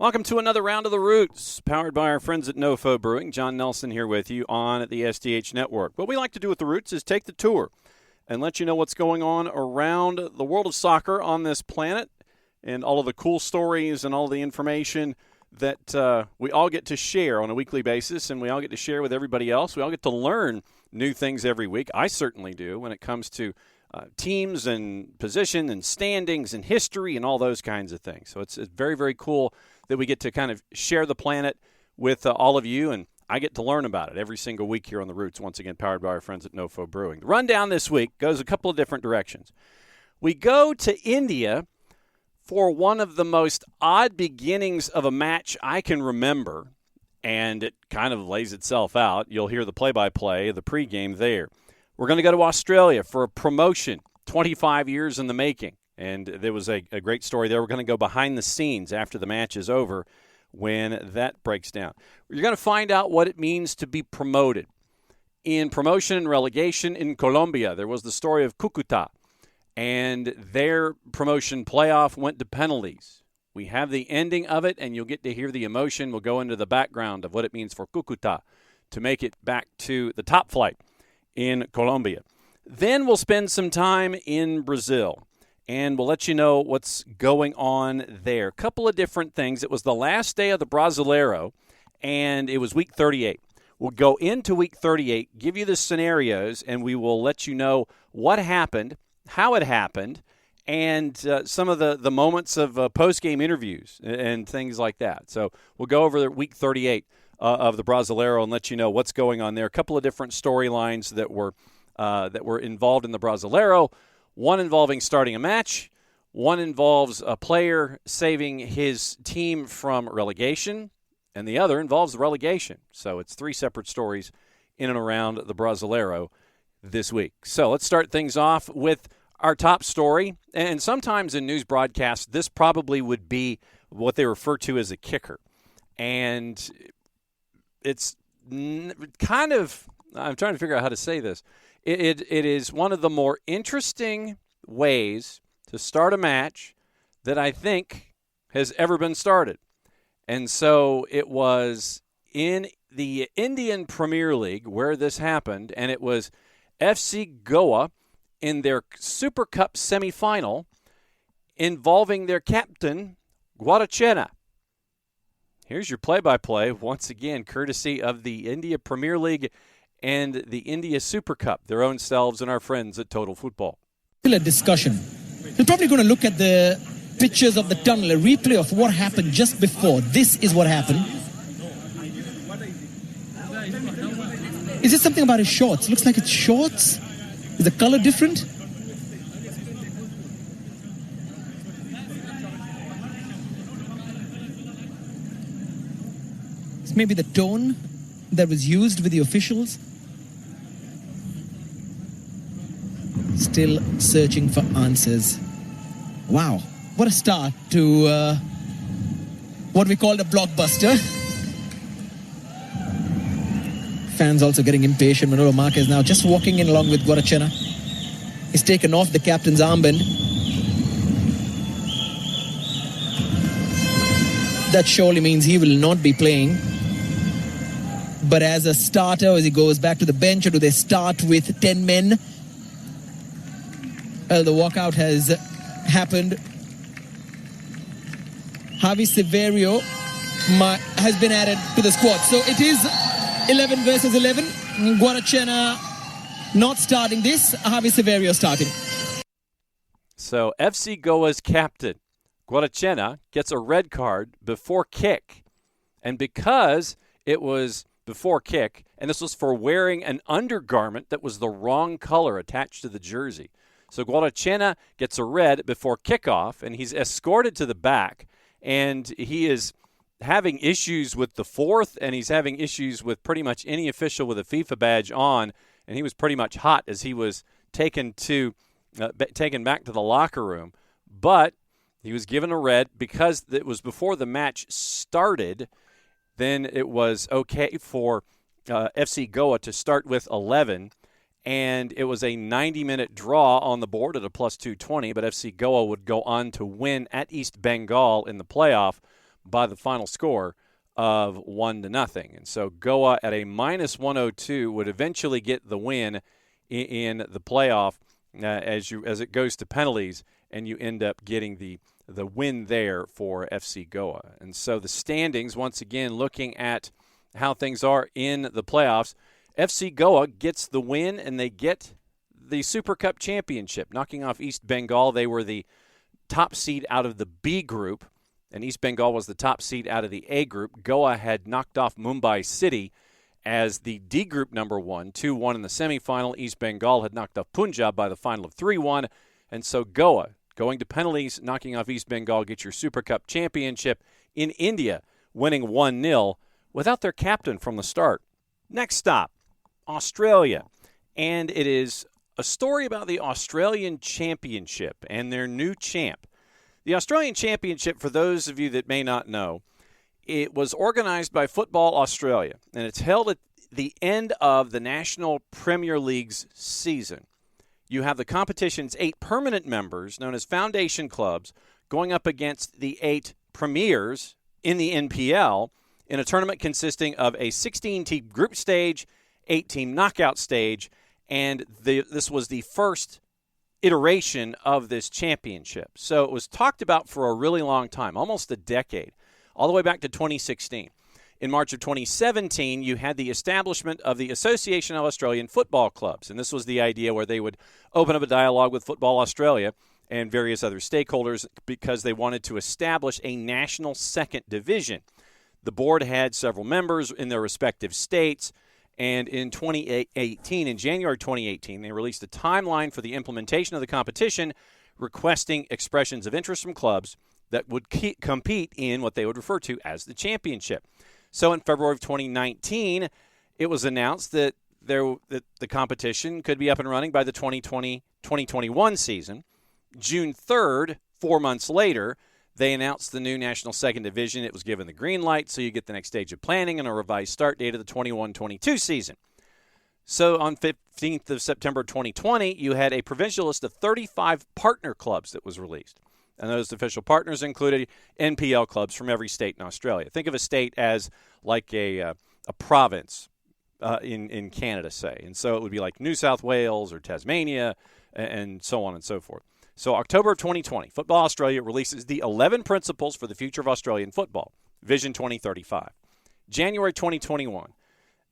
Welcome to another round of The Roots, powered by our friends at NoFo Brewing. John Nelson here with you on the SDH Network. What we like to do with The Roots is take the tour and let you know what's going on around the world of soccer on this planet and all of the cool stories and all the information that we all get to share on a weekly basis, and we all get to share with everybody else. We all get to learn new things every week. I certainly do when it comes to teams and position and standings and history and all those kinds of things. So it's very, very cool that we get to kind of share the planet with all of you, and I get to learn about it every single week here on The Roots, once again powered by our friends at NoFo Brewing. The rundown this week goes a couple of different directions. We go to India for one of the most odd beginnings of a match I can remember, and it kind of lays itself out. You'll hear the play-by-play, the pregame there. We're going to go to Australia for a promotion, 25 years in the making. And there was a great story there. We're going to go behind the scenes after the match is over when that breaks down. You're going to find out what it means to be promoted. In promotion and relegation in Colombia, there was the story of Cúcuta, and their promotion playoff went to penalties. We have the ending of it, and you'll get to hear the emotion. We'll go into the background of what it means for Cúcuta to make it back to the top flight in Colombia. Then we'll spend some time in Brazil, and we'll let you know what's going on there. A couple of different things. It was the last day of the Brasileiro, and it was week 38. We'll go into week 38, give you the scenarios, and we will let you know what happened, how it happened, and some of the moments of post-game interviews and things like that. So we'll go over week 38 of the Brasileiro and let you know what's going on there. A couple of different storylines that were involved in the Brasileiro. One involving starting a match. One involves a player saving his team from relegation. And the other involves relegation. So it's three separate stories in and around the Brasileiro this week. So let's start things off with our top story. And sometimes in news broadcasts, this probably would be what they refer to as a kicker. And it's kind of, I'm trying to figure out how to say this. It is one of the more interesting ways to start a match that I think has ever been started. And so it was in the Indian Premier League where this happened, and it was FC Goa in their Super Cup semifinal involving their captain, Guarachena. Here's your play-by-play, once again, courtesy of the India Premier League and the India Super Cup, their own selves and our friends at Total Football. A discussion. We're probably going to look at the pictures of the tunnel, a replay of what happened just before. This is what happened. Is it something about his shorts? Looks like it's shorts. Is the color different? It's maybe the tone that was used with the officials. Still searching for answers. Wow, what a start to what we called a blockbuster. Fans also getting impatient. Manolo Marquez now just walking in along with Guarachena. He's taken off the captain's armband. That surely means he will not be playing. But as a starter, as he goes back to the bench, or do they start with 10 men? Well, the walkout has happened. Javi Severio has been added to the squad. So it is 11 versus 11. Guarachena not starting this. Javi Severio starting. So FC Goa's captain, Guarachena, gets a red card before kick. And because it was before kick, and this was for wearing an undergarment that was the wrong color attached to the jersey. So Guarachena gets a red before kickoff, and he's escorted to the back, and he is having issues with the fourth, and he's having issues with pretty much any official with a FIFA badge on, and he was pretty much hot as he was taken back to the locker room. But he was given a red because it was before the match started. Then it was okay for FC Goa to start with 11, and it was a 90-minute draw on the board at a plus 220, but FC Goa would go on to win at East Bengal in the playoff. by the final score of 1-0. And so Goa at a minus 102 would eventually get the win in the playoff as it goes to penalties, and you end up getting the win there for FC Goa. And so the standings, once again, looking at how things are in the playoffs, FC Goa gets the win, and they get the Super Cup championship, knocking off East Bengal. They were the top seed out of the B group, and East Bengal was the top seed out of the A group. Goa had knocked off Mumbai City as the D group number 1, 2-1 in the semifinal. East Bengal had knocked off Punjab by the final of 3-1, and so Goa, going to penalties, knocking off East Bengal, gets your Super Cup championship. In India, winning 1-0 without their captain from the start. Next stop, Australia, and it is a story about the Australian Championship and their new champ. The Australian Championship, for those of you that may not know, it was organized by Football Australia, and it's held at the end of the National Premier League's season. You have the competition's 8 permanent members, known as foundation clubs, going up against the 8 premiers in the NPL in a tournament consisting of a 16-team group stage, 8-team knockout stage, and this was the first iteration of this championship. So it was talked about for a really long time, almost a decade, all the way back to 2016. In March of 2017, you had the establishment of the Association of Australian Football Clubs, and this was the idea where they would open up a dialogue with Football Australia and various other stakeholders because they wanted to establish a national second division. The board had several members in their respective states, and in January 2018, they released a timeline for the implementation of the competition, requesting expressions of interest from clubs that would compete in what they would refer to as the championship. So in February of 2019, it was announced that the competition could be up and running by the 2020-2021 season. June 3rd, 4 months later, they announced the new National Second Division. It was given the green light, so you get the next stage of planning and a revised start date of the 21-22 season. So on 15th of September 2020, you had a provincial list of 35 partner clubs that was released. And those official partners included NPL clubs from every state in Australia. Think of a state as like a province in Canada, say. And so it would be like New South Wales or Tasmania and so on and so forth. So October of 2020, Football Australia releases the 11 principles for the future of Australian football, Vision 2035. January 2021,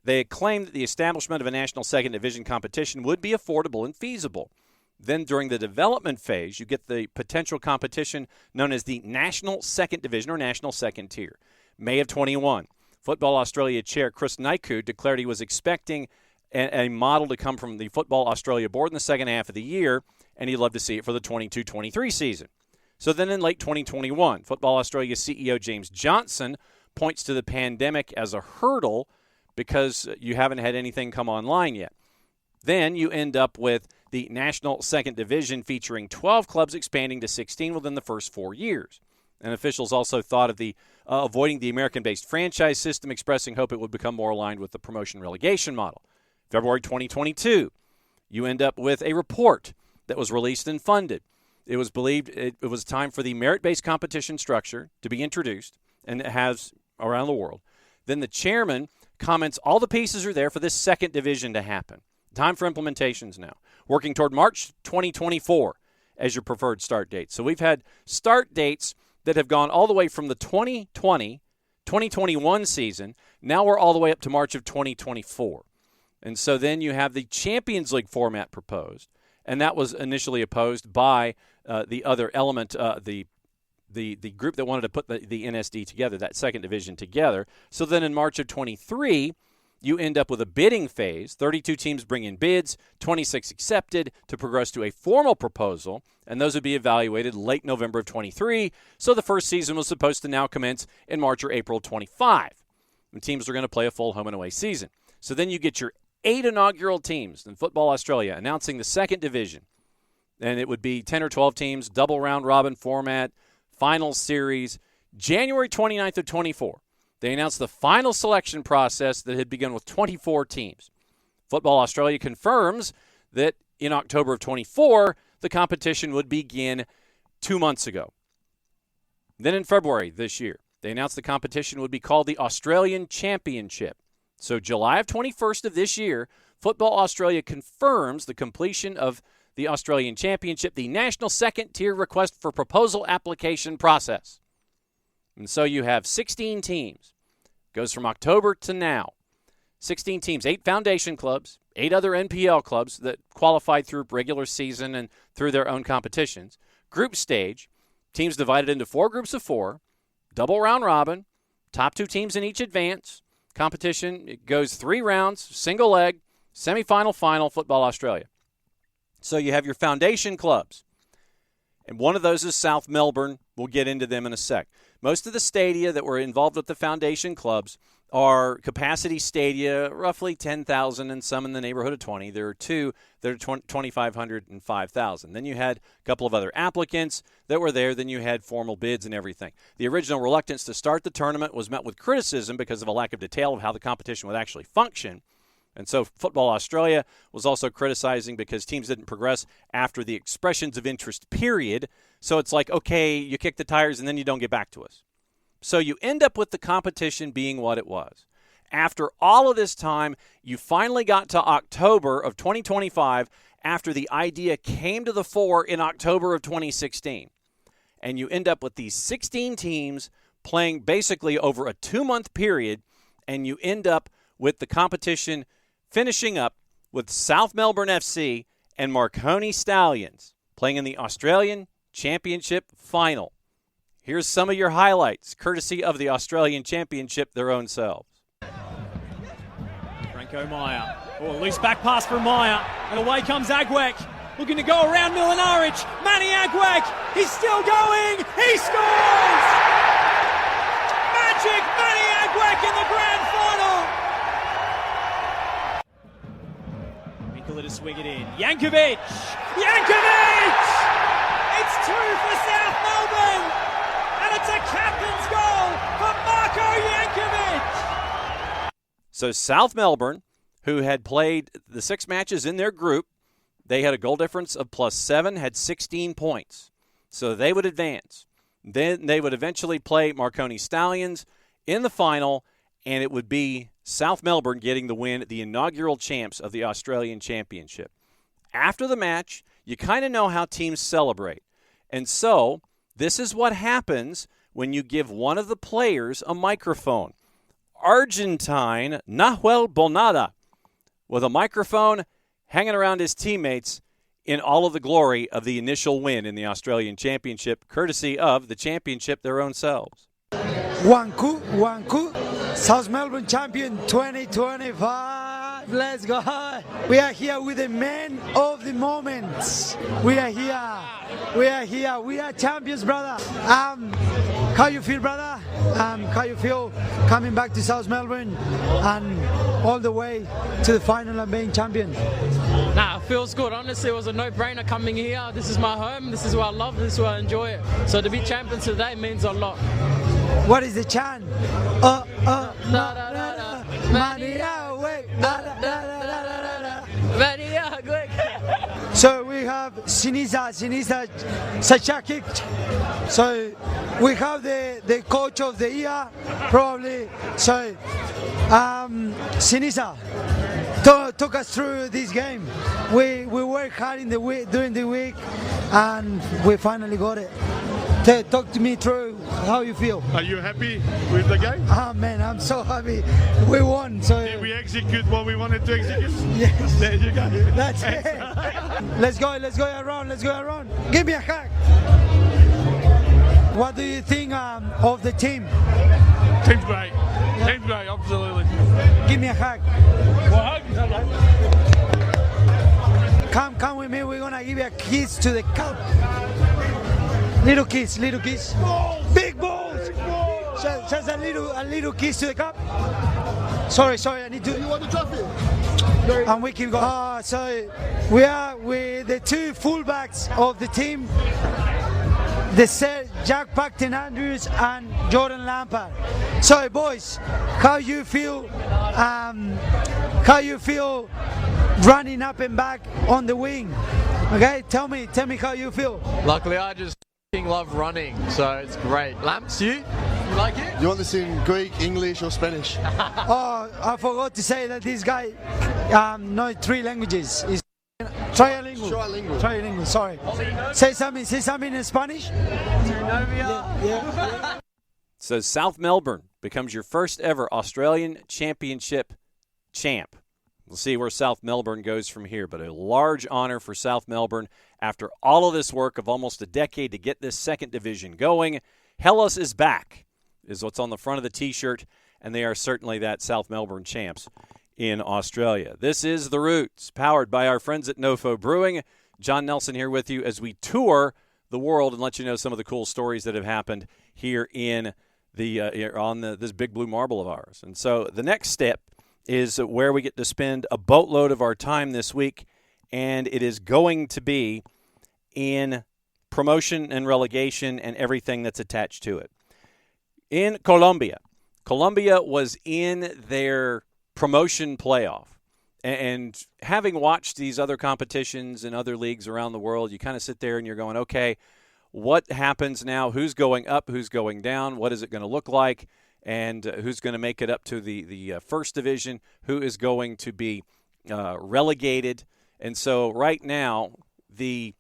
they claimed that the establishment of a national second division competition would be affordable and feasible. Then during the development phase, you get the potential competition known as the National Second Division or National Second Tier. May of 21, Football Australia chair Chris Naiku declared he was expecting a model to come from the Football Australia board in the second half of the year, and he'd love to see it for the 22-23 season. So then in late 2021, Football Australia CEO James Johnson points to the pandemic as a hurdle because you haven't had anything come online yet. Then you end up with the National Second Division featuring 12 clubs expanding to 16 within the first 4 years. And officials also thought of avoiding the American-based franchise system, expressing hope it would become more aligned with the promotion relegation model. February 2022, you end up with a report that was released and funded. It was believed it was time for the merit-based competition structure to be introduced, and it has around the world. Then the chairman comments all the pieces are there for this second division to happen. Time for implementations now. Working toward March 2024 as your preferred start date. So we've had start dates that have gone all the way from the 2020-2021 season. Now we're all the way up to March of 2024. And so then you have the Champions League format proposed, and that was initially opposed by the other element, the group that wanted to put the NSD together, that second division together. So then in March of 23, you end up with a bidding phase. 32 teams bring in bids, 26 accepted to progress to a formal proposal, and those would be evaluated late November of 23. So the first season was supposed to now commence in March or April 25. And teams are going to play a full home and away season. So then you get your 8 inaugural teams in Football Australia announcing the second division. And it would be 10 or 12 teams, double round robin format, final series. January 29th of 24, they announced the final selection process that had begun with 24 teams. Football Australia confirms that in October of 24, the competition would begin 2 months ago. Then in February this year, They announced the competition would be called the Australian Championship. So July of 21st of this year, Football Australia confirms the completion of the Australian Championship, the national second-tier request for proposal application process. And so you have 16 teams. Goes from October to now. 16 teams, 8 foundation clubs, 8 other NPL clubs that qualified through regular season and through their own competitions. Group stage, teams divided into 4 groups of 4, double round robin, top 2 teams in each advance. Competition, it goes 3 rounds, single leg, semifinal, final, Football Australia. So you have your foundation clubs, and one of those is South Melbourne. We'll get into them in a sec. Most of the stadia that were involved with the foundation clubs are capacity stadia, roughly 10,000 and some in the neighborhood of 20. There are 2 that are 2,500 and 5,000. Then you had a couple of other applicants that were there. Then you had formal bids and everything. The original reluctance to start the tournament was met with criticism because of a lack of detail of how the competition would actually function. And so Football Australia was also criticizing because teams didn't progress after the expressions of interest period. So it's like, okay, you kick the tires and then you don't get back to us. So you end up with the competition being what it was. After all of this time, you finally got to October of 2025 after the idea came to the fore in October of 2016. And you end up with these 16 teams playing basically over a 2-month period, and you end up with the competition finishing up with South Melbourne FC and Marconi Stallions playing in the Australian Championship Final. Here's some of your highlights, courtesy of the Australian Championship, their own selves. Franco Meyer. Oh, a loose back pass from Meyer. And away comes Agwek. Looking to go around Milinaric. Manny Agwek. He's still going. He scores! Magic Manny Agwek in the grand final. Nicola to swing it in. Yankovic! It's 2 for South Melbourne! And it's a captain's goal for Marko Yankovic! So South Melbourne, who had played the 6 matches in their group, they had a goal difference of +7, had 16 points. So they would advance. Then they would eventually play Marconi Stallions in the final, and it would be South Melbourne getting the win, the inaugural champs of the Australian Championship. After the match, you kind of know how teams celebrate. And so this is what happens when you give one of the players a microphone. Argentine Nahuel Bonada with a microphone hanging around his teammates in all of the glory of the initial win in the Australian Championship, courtesy of the championship their own selves. One coup, South Melbourne champion 2025. Let's go. We are here with the man of the moments. We are here. We are champions, brother. How you feel, brother? How you feel coming back to South Melbourne and all the way to the final and being champion? Nah, it feels good. Honestly, it was a no-brainer coming here. This is my home. This is where I love. This is where I enjoy it. So to be champions today means a lot. What is the chant? So we have Sinisa Sachakic. So we have the coach of the year, probably. So Sinisa, talk us through this game. We worked hard in the week, during the week, and we finally got it. Talk to me through how you feel. Are you happy with the game? Ah, man, I'm so happy. We won. So did we execute what we wanted to execute? Yes. There you go. That's it. Let's go around. Give me a hug. What do you think of the team? Team's great. Yeah. Team's great, absolutely. Give me a hug. Well, hug. Come with me. We're gonna give you a kiss to the cup. Little kiss. Balls. Big balls. Just a little kiss to the cup. Sorry, I need to. You want the trophy? And we keep going. So we are with the 2 fullbacks of the team. Jack Paxton Andrews and Jordan Lampard. So boys, how you feel? How you feel running up and back on the wing? Okay, tell me how you feel. Luckily, I just love running, so it's great. Lamps, you? You like it? You want this in Greek, English, or Spanish? Oh, I forgot to say that this guy knows 3 languages. He's trilingual. Trilingual, sorry. Say something in Spanish. Yeah. So South Melbourne becomes your first ever Australian Championship champ. We'll see where South Melbourne goes from here, but a large honor for South Melbourne after all of this work of almost a decade to get this second division going. Hellas is back, is what's on the front of the T-shirt, and they are certainly that South Melbourne champs in Australia. This is The Roots, powered by our friends at NoFo Brewing. John Nelson here with you as we tour the world and let you know some of the cool stories that have happened here in this big blue marble of ours. And so the next step is where we get to spend a boatload of our time this week, and it is going to be in promotion and relegation and everything that's attached to it. In Colombia was in their promotion playoff. And having watched these other competitions and other leagues around the world, you kind of sit there and you're going, okay, what happens now? Who's going up? Who's going down? What is it going to look like? And who's going to make it up to the first division? Who is going to be relegated? And so right now, the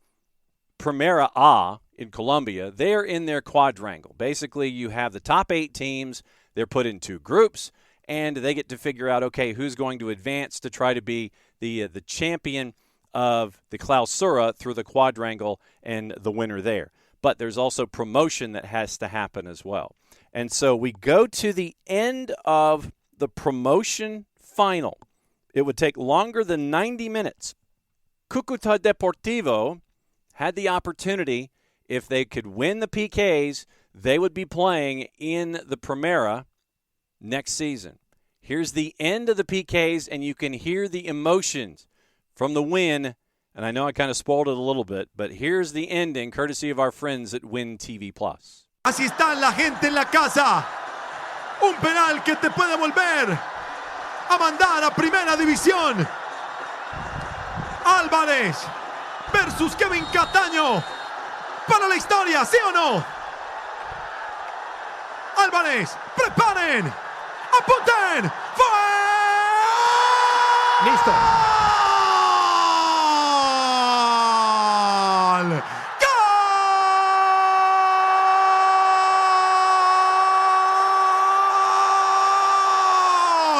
Primera A in Colombia, they're in their quadrangle. Basically, you have the top 8 teams. They're put in 2 groups, and they get to figure out, okay, who's going to advance to try to be the champion of the Clausura through the quadrangle and the winner there. But there's also promotion that has to happen as well. And so we go to the end of the promotion final. It would take longer than 90 minutes. Cúcuta Deportivo had the opportunity, if they could win the PKs, they would be playing in the Primera next season. Here's the end of the PKs, and you can hear the emotions from the win. And I know I kind of spoiled it a little bit, but here's the ending, courtesy of our friends at Win TV Plus. Así está la gente en la casa. Un penal que te puede volver a mandar a Primera División. Álvarez versus Kevin Cataño. Para la historia, ¿sí o no? Álvarez, preparen. ¡Apunten! ¡Fue! Listo. ¡Gol!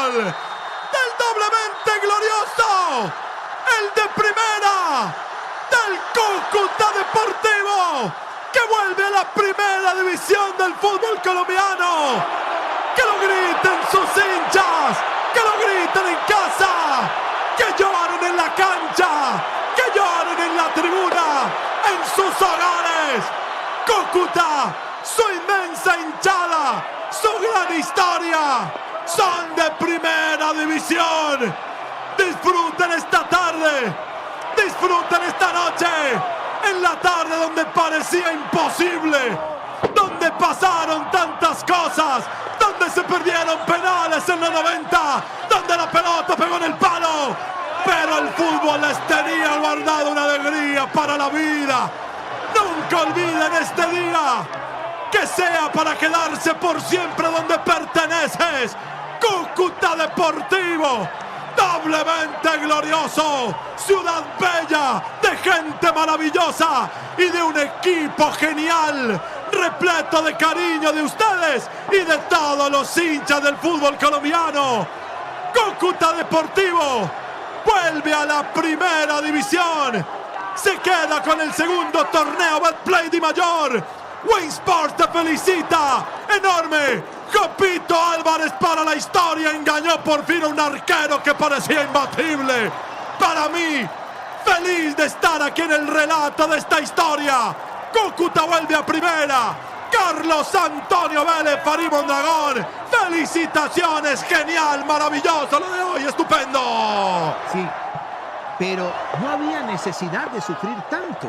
¡Gol! ¡Del doblemente glorioso! ¡El de Primera! ¡Del Cúcuta Deportivo! ¡Que vuelve a la Primera División del fútbol colombiano! ¡Que lo griten sus hinchas! ¡Que lo griten en casa! ¡Que lloren en la cancha! ¡Que lloren en la tribuna! ¡En sus hogares! ¡Cúcuta! ¡Su inmensa hinchada! ¡Su gran historia! ¡Son de Primera División! ¡Disfruten esta tarde! ¡Disfruten esta noche! En la tarde donde parecía imposible, donde pasaron tantas cosas, donde se perdieron penales en los 90, donde la pelota pegó en el palo, pero el fútbol les tenía guardado una alegría para la vida. Nunca olviden este día, que sea para quedarse por siempre donde perteneces. Cúcuta Deportivo, doblemente glorioso, ciudad bella, de gente maravillosa y de un equipo genial, repleto de cariño de ustedes y de todos los hinchas del fútbol colombiano. Cúcuta Deportivo vuelve a la Primera División, se queda con el segundo torneo Betplay Di Mayor. Win Sports te felicita, enorme. Copito Álvarez para la historia, engañó por fin a un arquero que parecía imbatible. Para mí, feliz de estar aquí en el relato de esta historia. Cúcuta vuelve a Primera. Carlos Antonio Vélez, Farid Mondragón. Felicitaciones, genial, maravilloso, lo de hoy, estupendo. Sí, pero no había necesidad de sufrir tanto.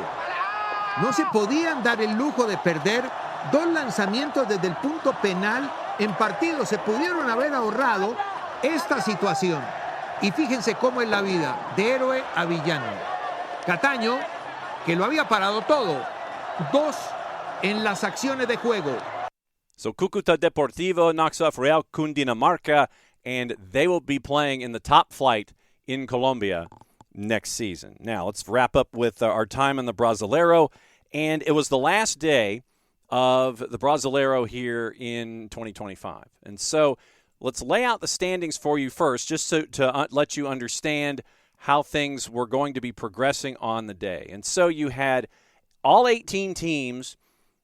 No se podían dar el lujo de perder 2 lanzamientos desde el punto penal en partido. Se pudieron haber ahorrado esta situación. Y fíjense cómo es la vida, de héroe a villano. Cataño, que lo había parado todo. 2 en las acciones de juego. So Cúcuta Deportivo knocks off Real Cundinamarca, and they will be playing in the top flight in Colombia next season. Now, let's wrap up with our time in the Brasileiro. And it was the last day of the Brasileiro here in 2025. And so let's lay out the standings for you first, just to let you understand how things were going to be progressing on the day. And so you had all 18 teams.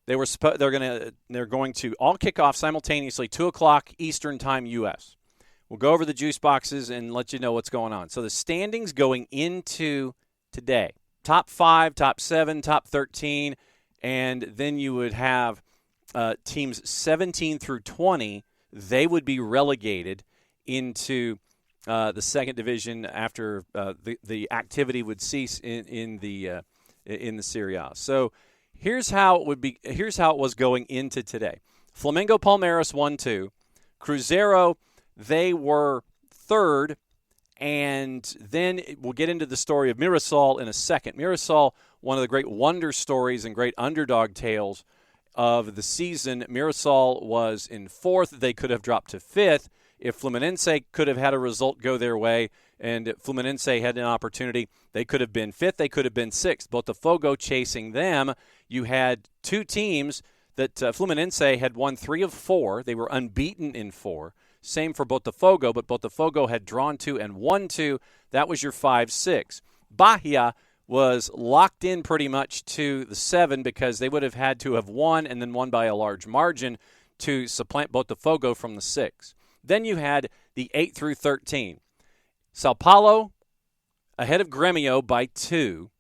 They're going to all kick off simultaneously, 2 o'clock Eastern Time, U.S. We'll go over the juice boxes and let you know what's going on. So the standings going into today: top 5, top 7, top 13, and then you would have teams 17 through 20. They would be relegated into the second division after the activity would cease in the Serie A. So here's how it would be. Here's how it was going into today. Flamengo Palmeiras 1-2. Cruzeiro, they were third, and then we'll get into the story of Mirassol in a second. Mirassol, one of the great wonder stories and great underdog tales of the season. Mirassol was in fourth. They could have dropped to fifth if Fluminense could have had a result go their way, and if Fluminense had an opportunity, they could have been fifth, they could have been sixth. Botafogo chasing them. You had two teams that Fluminense had won 3 of 4. They were unbeaten in 4. Same for Botafogo, but Botafogo had drawn 2 and won 2. That was your 5-6. Bahia was locked in pretty much to the 7 because they would have had to have won and then won by a large margin to supplant Botafogo from the 6. Then you had the 8 through 13. Sao Paulo ahead of Grêmio by 2.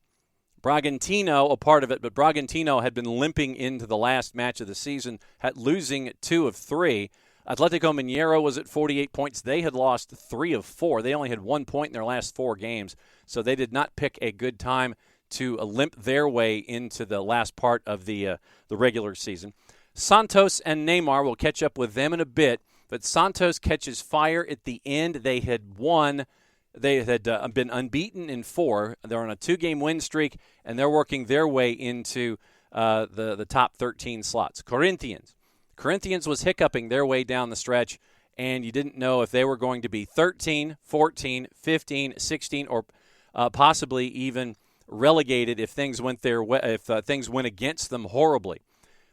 Bragantino, a part of it, but Bragantino had been limping into the last match of the season, losing 2 of 3. Atlético Mineiro was at 48 points. They had lost 3 of 4. They only had 1 point in their last 4 games, so they did not pick a good time to limp their way into the last part of the regular season. Santos and Neymar, we'll catch up with them in a bit, but Santos catches fire at the end. They had won. They had been unbeaten in 4. They're on a 2-game win streak, and they're working their way into the top 13 slots. Corinthians was hiccuping their way down the stretch, and you didn't know if they were going to be 13, 14, 15, 16, or possibly even relegated if things went their way, if things went against them horribly.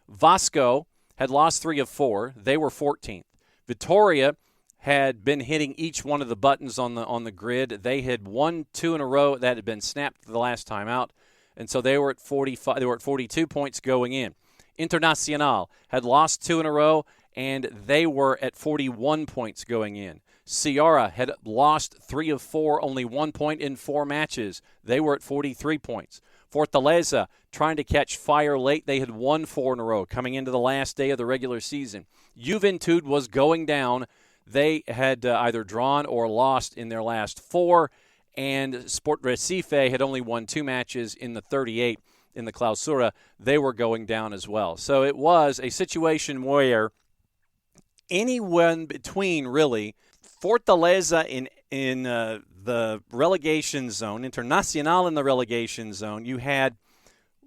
Vasco had lost 3 of 4. They were 14th. Vitória had been hitting each one of the buttons on the grid. They had won 2 in a row that had been snapped the last time out, and so they were at 45. They were at 42 points going in. Internacional had lost 2 in a row, and they were at 41 points going in. Ceará had lost 3 of 4, only 1 point in 4 matches. They were at 43 points. Fortaleza trying to catch fire late. They had won 4 in a row coming into the last day of the regular season. Juventude was going down. They had either drawn or lost in their last 4, and Sport Recife had only won 2 matches in the 38 in the Clausura. They were going down as well. So it was a situation where anyone between, really, Fortaleza in the relegation zone, Internacional in the relegation zone, you had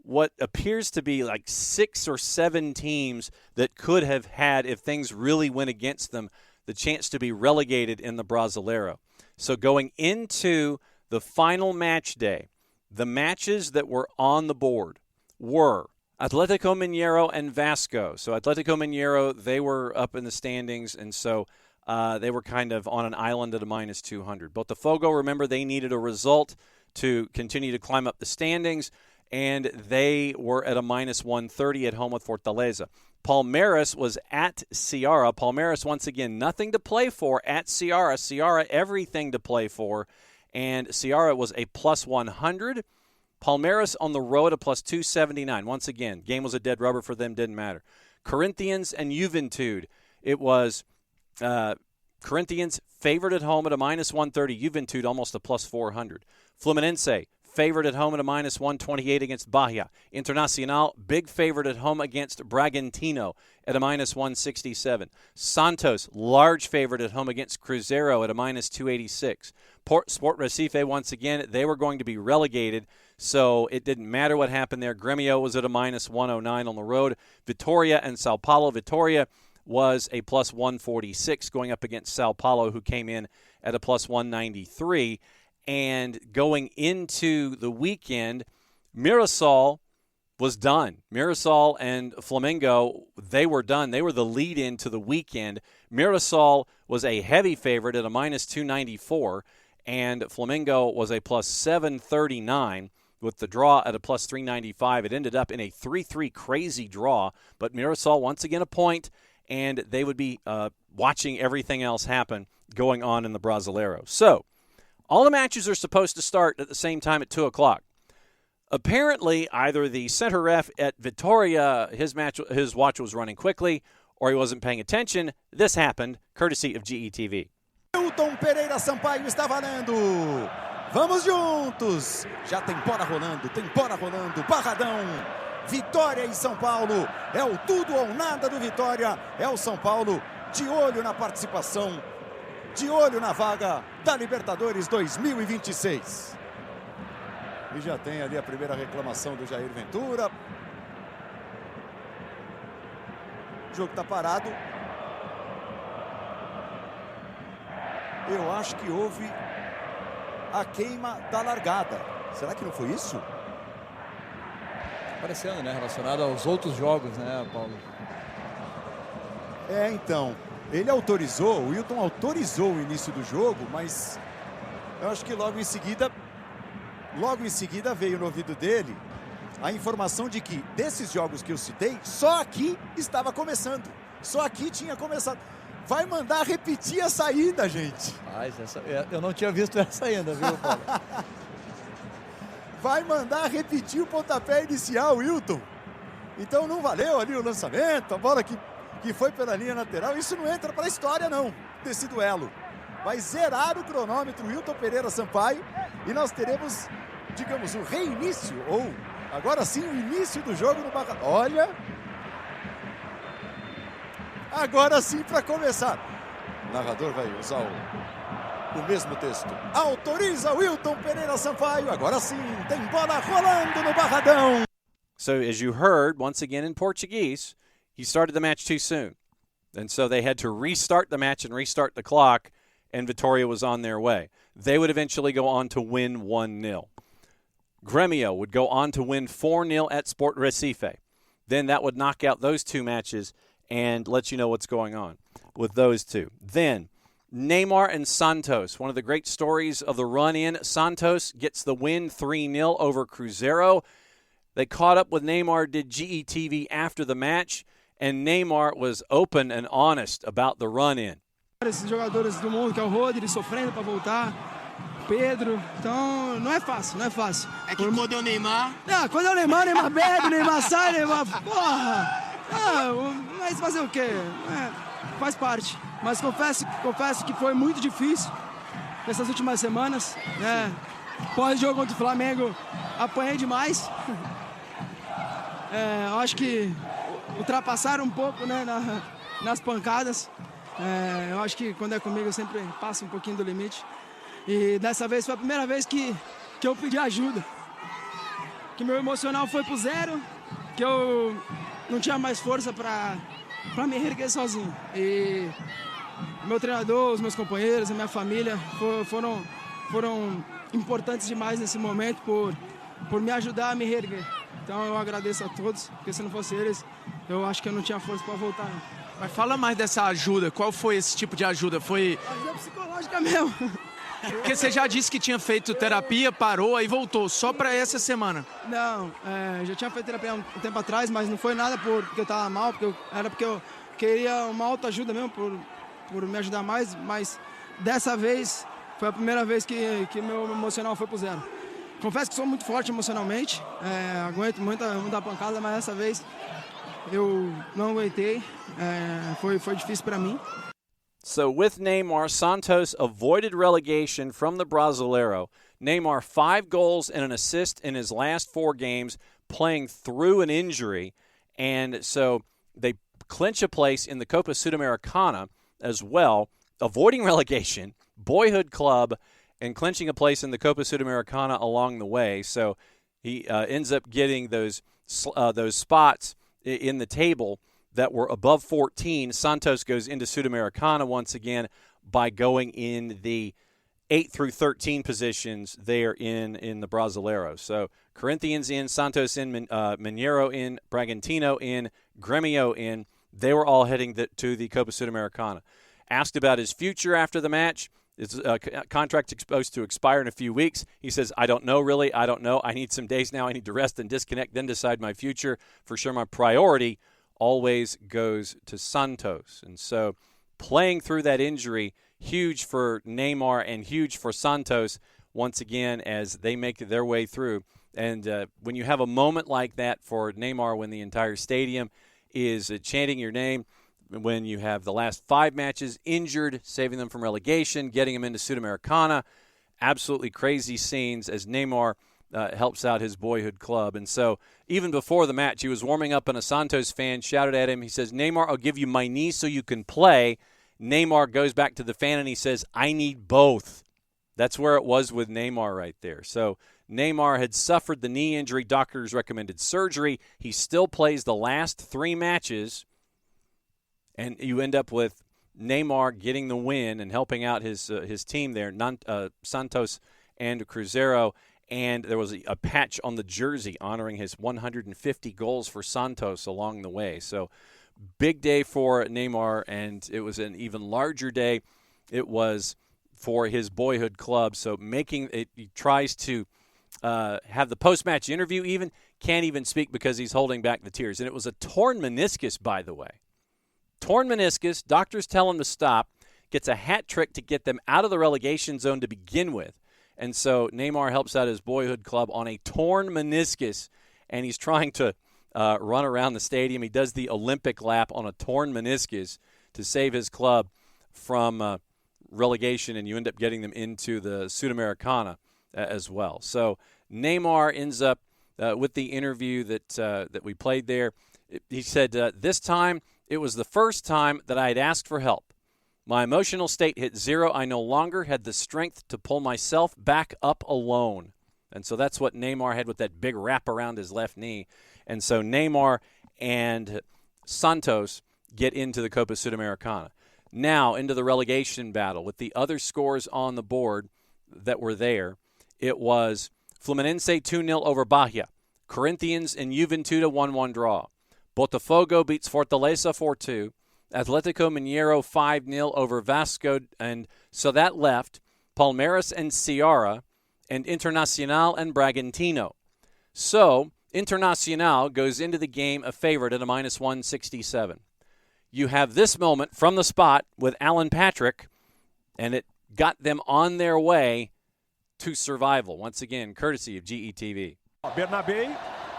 what appears to be like 6 or 7 teams that could have had, if things really went against them, the chance to be relegated in the Brasileiro. So going into the final match day, the matches that were on the board were Atlético Mineiro and Vasco. So Atlético Mineiro, they were up in the standings, and so they were kind of on an island at a minus 200. Botafogo, remember, they needed a result to continue to climb up the standings, and they were at a minus 130 at home with Fortaleza. Palmeiras was at Ceará. Palmeiras, once again, nothing to play for at Ceará. Ceará, everything to play for. And Ceará was a plus 100. Palmeiras on the road, a plus 279. Once again, game was a dead rubber for them, didn't matter. Corinthians and Juventude. It was Corinthians favored at home at a minus 130. Juventude almost a plus 400. Fluminense favored at home at a minus 128 against Bahia. Internacional, big favorite at home against Bragantino at a minus 167. Santos, large favorite at home against Cruzeiro at a minus 286. Sport Recife, once again, they were going to be relegated. So it didn't matter what happened there. Grêmio was at a minus 109 on the road. Vitória and Sao Paulo. Vitória was a plus 146 going up against Sao Paulo, who came in at a plus 193. And going into the weekend, Mirassol was done. Mirassol and Flamengo, they were done. They were the lead-in to the weekend. Mirassol was a heavy favorite at a minus 294, and Flamengo was a plus 739 with the draw at a plus 395. It ended up in a 3-3 crazy draw, but Mirassol once again a point, and they would be watching everything else happen going on in the Brasileiro. So all the matches are supposed to start at the same time at 2 o'clock. Apparently, either the center ref at Vitória, his watch was running quickly, or he wasn't paying attention. This happened, courtesy of GETV. Hilton Pereira Sampaio está valendo. Vamos juntos. Já tem bola rolando, Barradão. Vitória e São Paulo. É o tudo ou nada do Vitória. É o São Paulo de olho na participação, de olho na vaga da Libertadores 2026. E já tem ali a primeira reclamação do Jair Ventura. O jogo está parado. Eu acho que houve a queima da largada. Será que não foi isso? Parecendo, né? Relacionado aos outros jogos, né, Paulo? Então. Ele autorizou, o Wilton autorizou o início do jogo, mas eu acho que logo em seguida veio no ouvido dele a informação de que desses jogos que eu citei, só aqui estava começando. Só aqui tinha começado. Vai mandar repetir a saída, gente. Eu não tinha visto essa ainda, viu, Paulo? Vai mandar repetir o pontapé inicial, Wilton. Então não valeu ali o lançamento, a bola que foi pela linha lateral. Isso não entra para a história, não, desse duelo. Vai zerar o cronômetro Wilton Pereira Sampaio e nós teremos, digamos, o reinício, ou agora sim o início do jogo no Barra. Olha, agora sim para começar. O narrador vai usar o mesmo texto. Autoriza Wilton Pereira Sampaio. Agora sim, tem bola rolando no Barradão. So as you heard, once again in Portuguese, he started the match too soon. And so they had to restart the match and restart the clock, and Vitória was on their way. They would eventually go on to win 1-0. Grêmio would go on to win 4-0 at Sport Recife. Then that would knock out those two matches and let you know what's going on with those two. Then Neymar and Santos, one of the great stories of the run-in. Santos gets the win 3-0 over Cruzeiro. They caught up with Neymar, did GETV after the match, and Neymar was open and honest about the run-in. Esses jogadores do mundo, que é o Rodri, sofrendo para voltar, Pedro, então não é fácil. É que quando é o Neymar... quando é o Neymar bebe, Neymar sai, Neymar... Porra! Mas fazer o quê? Faz parte. Mas confesso que foi muito difícil nessas últimas semanas. Pós-jogo contra o Flamengo, apanhei demais. Eu acho que ultrapassaram um pouco, né, nas pancadas. Eu acho que quando é comigo eu sempre passo um pouquinho do limite. E dessa vez foi a primeira vez que eu pedi ajuda. Que meu emocional foi pro zero, que eu não tinha mais força para me erguer sozinho. E meu treinador, os meus companheiros, a minha família foram importantes demais nesse momento por me ajudar a me reerguer. Então eu agradeço a todos, porque se não fosse eles, eu acho que eu não tinha força para voltar. Mas fala mais dessa ajuda, qual foi esse tipo de ajuda? Foi ajuda psicológica mesmo. Porque você já disse que tinha feito terapia, parou, aí voltou, só para essa semana. Não, já tinha feito terapia um tempo atrás, mas não foi nada porque eu estava mal, era porque eu queria uma autoajuda mesmo, por me ajudar mais, mas dessa vez foi a primeira vez que meu emocional foi pro zero. Confesso que sou muito forte emocionalmente, aguento muita pancada, mas dessa vez eu não aguentei, foi difícil para mim. So with Neymar, Santos avoided relegation from the Brasileiro. Neymar, 5 goals and an assist in his last 4 games, playing through an injury. And so they clinch a place in the Copa Sudamericana as well, avoiding relegation, boyhood club, and clinching a place in the Copa Sudamericana along the way. So He ends up getting those spots in the table that were above 14. Santos goes into Sudamericana once again by going in the 8 through 13 positions there in the Brasileiro. So Corinthians in, Santos in, Mineiro in, Bragantino in, Grêmio in. They were all heading to the Copa Sudamericana. Asked about his future after the match. His contract supposed to expire in a few weeks. He says, I don't know, really. I don't know. I need some days now. I need to rest and disconnect, then decide my future. For sure, my priority always goes to Santos. And so playing through that injury, huge for Neymar and huge for Santos once again as they make their way through. And when you have a moment like that for Neymar when the entire stadium is chanting your name, when you have the last 5 matches injured, saving them from relegation, getting them into Sudamericana, absolutely crazy scenes as Neymar helps out his boyhood club. And so even before the match, he was warming up and a Santos fan shouted at him. He says, Neymar, I'll give you my knee so you can play. Neymar goes back to the fan and he says, I need both. That's where it was with Neymar right there. So Neymar had suffered the knee injury. Doctors recommended surgery. He still plays the last 3 matches. And you end up with Neymar getting the win and helping out his team there, Santos and Cruzeiro. And there was a patch on the jersey honoring his 150 goals for Santos along the way. So big day for Neymar, and it was an even larger day. It was for his boyhood club. So making it, he tries to have the post-match interview even, can't even speak because he's holding back the tears. And it was a torn meniscus, by the way. Torn meniscus, doctors tell him to stop, gets a hat trick to get them out of the relegation zone to begin with. And so Neymar helps out his boyhood club on a torn meniscus, and he's trying to run around the stadium. He does the Olympic lap on a torn meniscus to save his club from relegation, and you end up getting them into the Sudamericana as well. So Neymar ends up with the interview that we played there. He said, this time, it was the first time that I had asked for help. My emotional state hit 0. I no longer had the strength to pull myself back up alone. And so that's what Neymar had with that big wrap around his left knee. And so Neymar and Santos get into the Copa Sudamericana. Now into the relegation battle with the other scores on the board that were there. It was Fluminense 2-0 over Bahia. Corinthians and Juventude 1-1 draw. Botafogo beats Fortaleza 4-2. Atletico Mineiro 5-0 over Vasco. And so that left Palmeiras and Ceará and Internacional and Bragantino. So Internacional goes into the game a favorite at a minus 167. You have this moment from the spot with Alan Patrick, and it got them on their way to survival. Once again, courtesy of GETV. Bernabé,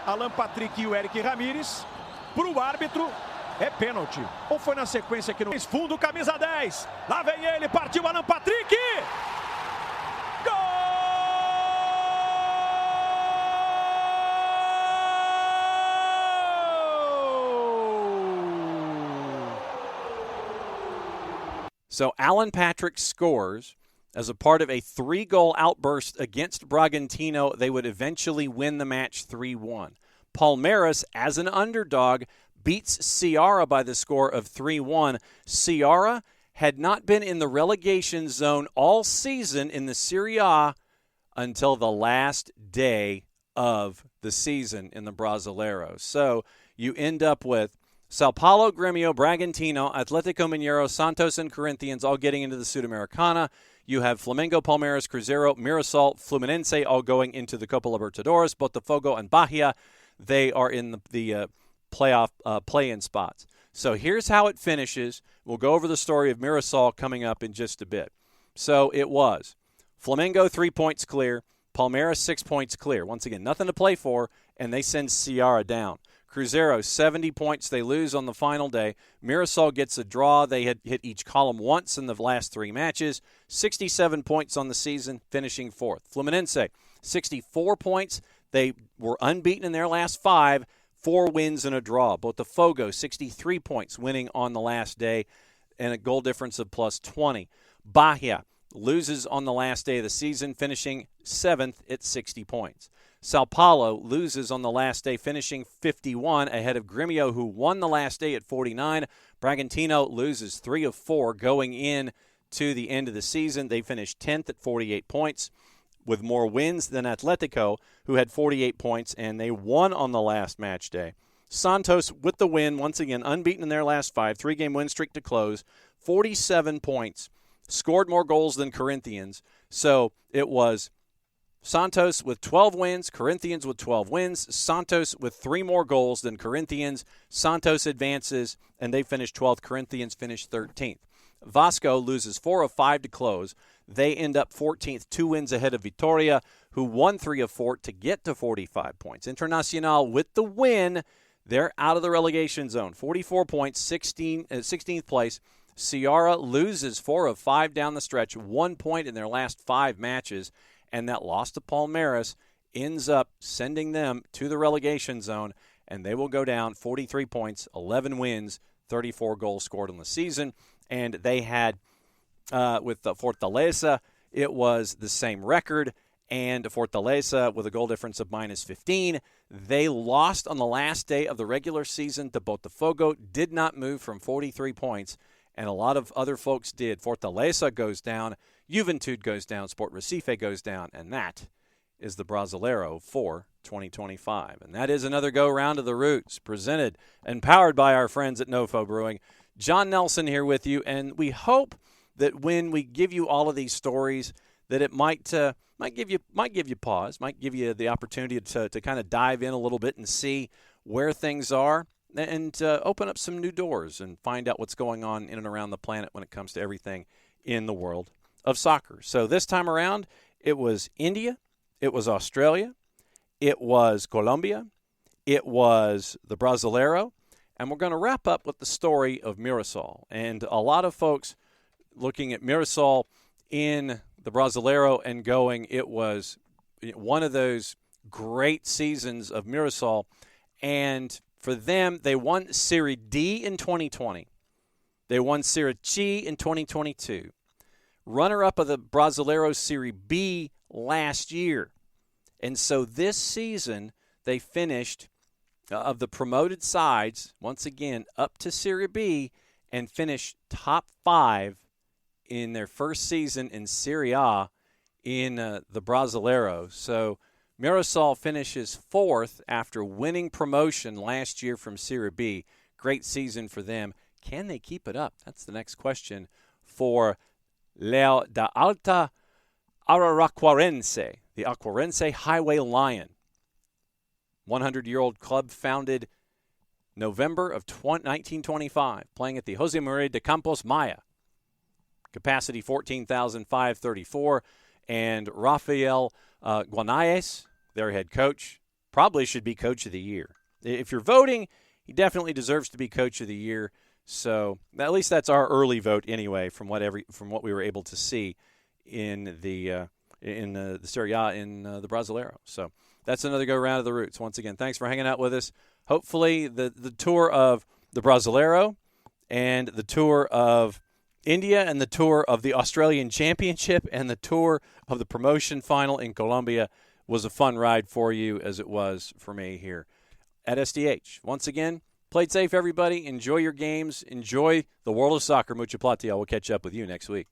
Alan Patrick e o Eric Ramírez. Para o árbitro, é pênalti. Ou foi na sequência aqui no fundo, camisa 10. Lá vem ele, partiu Alan Patrick. Gol! So Alan Patrick scores as a part of a 3-goal outburst against Bragantino. They would eventually win the match 3-1. Palmeiras, as an underdog, beats Ceará by the score of 3-1. Ceará had not been in the relegation zone all season in the Serie A until the last day of the season in the Brasileiro. So you end up with Sao Paulo, Grêmio, Bragantino, Atletico Mineiro, Santos, and Corinthians all getting into the Sudamericana. You have Flamengo, Palmeiras, Cruzeiro, Mirassol, Fluminense all going into the Copa Libertadores. Botafogo and Bahia, they are in the playoff play-in spots. So here's how it finishes. We'll go over the story of Mirassol coming up in just a bit. So it was Flamengo 3 points clear, Palmeiras 6 points clear. Once again, nothing to play for, and they send Ceará down. Cruzeiro, 70 points. They lose on the final day. Mirassol gets a draw. They had hit each column once in the last 3 matches. 67 points on the season, finishing 4th. Fluminense, 64 points. They were unbeaten in their last 5, 4 wins and a draw. Botafogo, 63 points, winning on the last day, and a goal difference of plus 20. Bahia loses on the last day of the season, finishing 7th at 60 points. Sao Paulo loses on the last day, finishing 51 ahead of Grêmio, who won the last day at 49. Bragantino loses 3 of 4 going in to the end of the season. They finished 10th at 48 points with more wins than Atletico, who had 48 points, and they won on the last match day. Santos with the win, once again unbeaten in their last 5, 3-game win streak to close, 47 points, scored more goals than Corinthians. So it was Santos with 12 wins, Corinthians with 12 wins, Santos with 3 more goals than Corinthians. Santos advances, and they finished 12th. Corinthians finished 13th. Vasco loses 4 of 5 to close. They end up 14th, 2 wins ahead of Vitória, who won 3 of 4 to get to 45 points. Internacional with the win, they're out of the relegation zone. 44 points, 16th place. Ceará loses 4 of 5 down the stretch, 1 point in their last 5 matches, and that loss to Palmeiras ends up sending them to the relegation zone, and they will go down 43 points, 11 wins, 34 goals scored in the season. And they had, with the Fortaleza, it was the same record, and Fortaleza with a goal difference of minus 15. They lost on the last day of the regular season to Botafogo, did not move from 43 points, and a lot of other folks did. Fortaleza goes down, Juventude goes down, Sport Recife goes down, and that is the Brasileiro for 2025. And that is another go-round of the Roots, presented and powered by our friends at NoFo Brewing. John Nelson here with you, and we hope that when we give you all of these stories, that it might give you pause, might give you the opportunity to kind of dive in a little bit and see where things are, and open up some new doors and find out what's going on in and around the planet when it comes to everything in the world of soccer. So this time around, it was India, it was Australia, it was Colombia, it was the Brasileiro, and we're going to wrap up with the story of Mirassol. And a lot of folks looking at Mirassol in the Brasileiro and going, it was one of those great seasons of Mirassol. And for them, they won Serie D in 2020. They won Serie C in 2022. Runner-up of the Brasileiro Serie B last year. And so this season, they finished, of the promoted sides, once again, up to Serie B, and finished top 5 in their first season in Serie A in the Brasileiro. So Mirassol finishes 4th after winning promotion last year from Serie B. Great season for them. Can they keep it up? That's the next question for Leão da Alta Araraquarense, the Aquarense Highway Lion. 100-year-old club founded November of 1925, playing at the José María de Campos Maya. Capacity 14,534. And Rafael Guanayes, their head coach, probably should be Coach of the Year. If you're voting, he definitely deserves to be Coach of the Year. So at least that's our early vote anyway, from what we were able to see in the Serie A in the Brasileiro. So that's another go-round of the Roots. Once again, thanks for hanging out with us. Hopefully the tour of the Brasileiro and the tour of India and the tour of the Australian Championship and the tour of the promotion final in Colombia was a fun ride for you, as it was for me here at SDH. Once again, played safe, everybody. Enjoy your games. Enjoy the world of soccer. Mucha platia. We'll catch up with you next week.